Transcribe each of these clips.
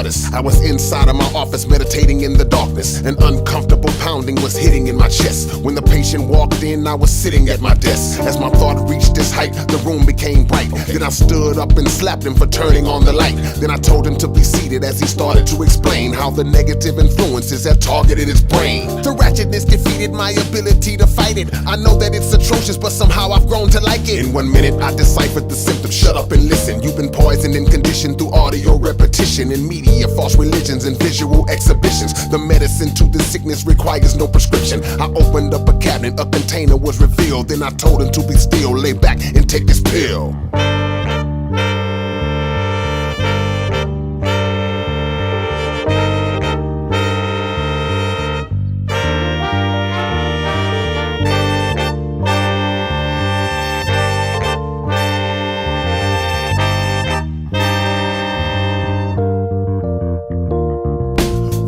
hardest. I was inside of my office meditating in the darkness. An uncomfortable pounding was hitting in my chest. When the patient walked in, I was sitting at my desk. As my thought reached this height, the room became bright. Then I stood up and slapped him for turning on the light. Then I told him to be seated as he started to explain how the negative influences had targeted his brain. The ratchetness defeated my ability to fight it. I know that it's atrocious, but somehow I've grown to like it. In 1 minute, I deciphered the symptoms. Shut up and listen. You've been poisoned and conditioned through audio repetition in media, false religions, and visual exhibitions. The medicine to the sickness requires no prescription. I opened up a cabinet, a container was revealed. Then I told him to be still, lay back, and take this pill.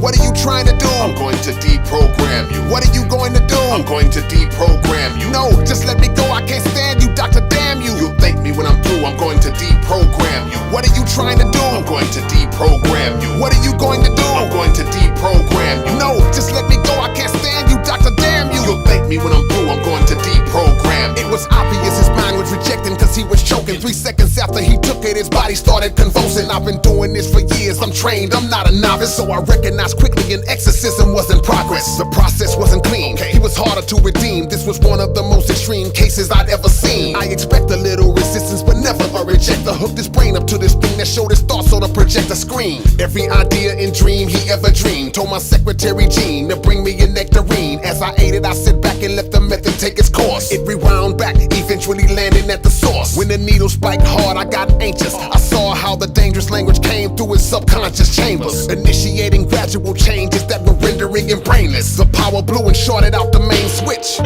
What are you trying to do? I'm going to deprogram you. What are you going to do? I'm going to deprogram you. No, just let me go, I can't stand you, Doctor, damn you. You'll thank me when I'm through, I'm going to deprogram you. What are you trying to do? I'm going to deprogram you. What are you going to do? I'm going to deprogram you. No, just let me go, I can't stand you, Doctor, damn you. You'll thank me when I'm through, I'm going to deprogram you. It was obvious his mind was rejecting cause he was choking. 3 seconds after he took it, his body started convulsing. I've been doing this for years, I'm trained, I'm not a novice. So I recognized quickly an exorcism was in progress. The process wasn't clean, he was harder to redeem. This was one of the most extreme cases I'd ever seen. I expect a little resistance, but never a rejector. Hooked his brain up to this thing that showed his thoughts on a projector screen. Every idea and dream he ever dreamed. Told my secretary Jean to bring me a nectarine. As I ate it, I sit back and let the method take its course. It rewound back, eventually landing at the source. When the needle spiked hard, I got anxious. I saw how the dangerous language came through his subconscious chambers, initiating gradual changes that were rendering him brainless. The power blew and shorted out the main switch.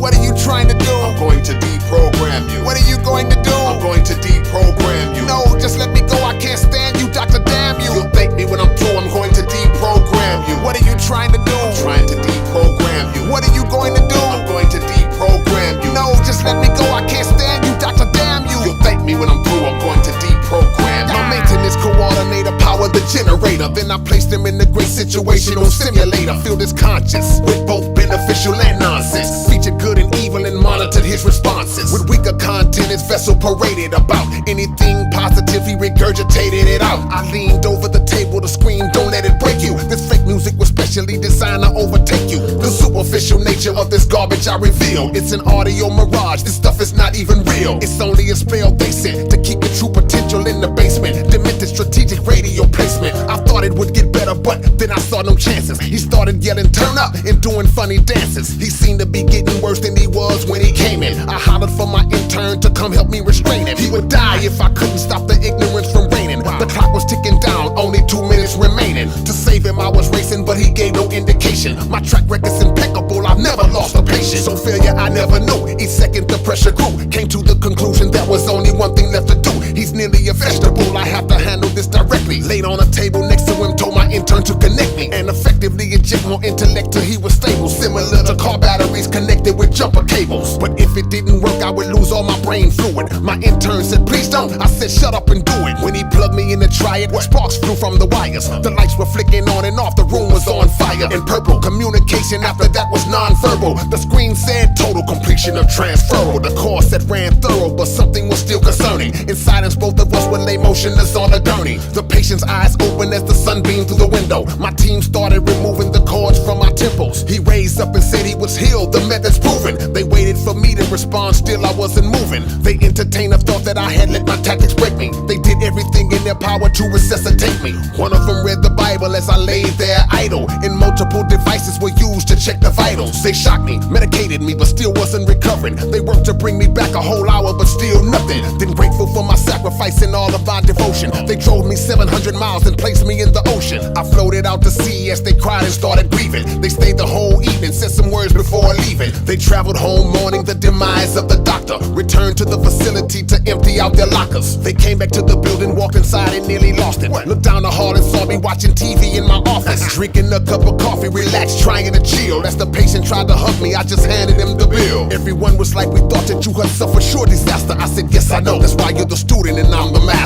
What are you trying to do? I'm going to deprogram you. What are you going to do? I'm going to deprogram you. No, just let me go, I can't stand you, Doctor, damn you. You'll thank me when I'm through, I'm going to deprogram you. What are you trying to do? I'm trying to deprogram you. What are you going to do? I'm going to deprogram you. No, just let me go, I can't stand you, Doctor, damn you. You'll thank me when I'm through, I'm going to deprogram you. My maintenance coordinator powered the generator. Then I placed him in the great situational simulator. Filled his conscience with both beneficial and nonsense. Featured good and evil and monitored his responses. With weaker content, his vessel paraded about. Anything positive, he regurgitated it out. I leaned over the table to scream, don't let it break you. This fake music was specially designed to overtake you. The superficial nature of this garbage I reveal. It's an audio mirage, this stuff is not even real. It's only a spell they sent to keep your true potential in the basement. Demented strategic radio placement. I thought it would get better, but then I saw no chances. He started yelling, turn up, and doing funny dances. He seemed to be getting worse than he was when he came in. I hollered for my intern to come help me restrain him. He would die if I couldn't stop the ignorance from reigning. The clock was ticking down, only 2 minutes remaining. To save him I was racing, but he gave no indication. My track record's impeccable, I've never lost a patient. So failure I never knew. Each second the pressure grew. Came to the conclusion there was only one thing left to do. He's nearly a vegetable, I have to handle this directly. Laid on a table next to him, told my intern to connect me and effectively inject more intellect till he was stable. Similar to car batteries connected with jumper cables. But if it didn't work, I would lose all my brain fluid. My intern said, please don't. I said, shut up and do it. When he plugged me in to try it, sparks flew from the wires. The lights were flicking on and off, the room was on fire. In purple, communication after that was non-verbal. The screen said total completion of transferal. The course that ran thorough, but something was still concerning. In silence, both of us would lay motionless on a gurney. The patient's eyes open as the sun beamed through the window. My team started removing the cords from my temples. He raised up and said he was healed, the method's proven. They waited for me to respond, still I wasn't moving. They entertained the thought that I had let my tactics break me. They did everything in their power to resuscitate me. One of them read the Bible as I laid there idle, and multiple devices were used to check the vitals. They shocked me, medicated me, but still wasn't recovering. They worked to bring me back a whole hour, but still nothing. Then grateful for my sacrifice, sacrificing all of our devotion. They drove me 700 miles and placed me in the ocean. I floated out to sea as they cried and started grieving. They stayed the whole evening, said some words before leaving. They traveled home mourning the demise of the doctor. Returned to the facility to empty out their lockers. They came back to the building, walked inside and nearly lost it. Looked down the hall and saw me watching TV in my office. Drinking a cup of coffee, relaxed, trying to chill. As the patient tried to hug me, I just handed him the bill. Everyone was like, we thought that you had suffered sure disaster. I said, yes I know, that's why you're the student and I'm the master.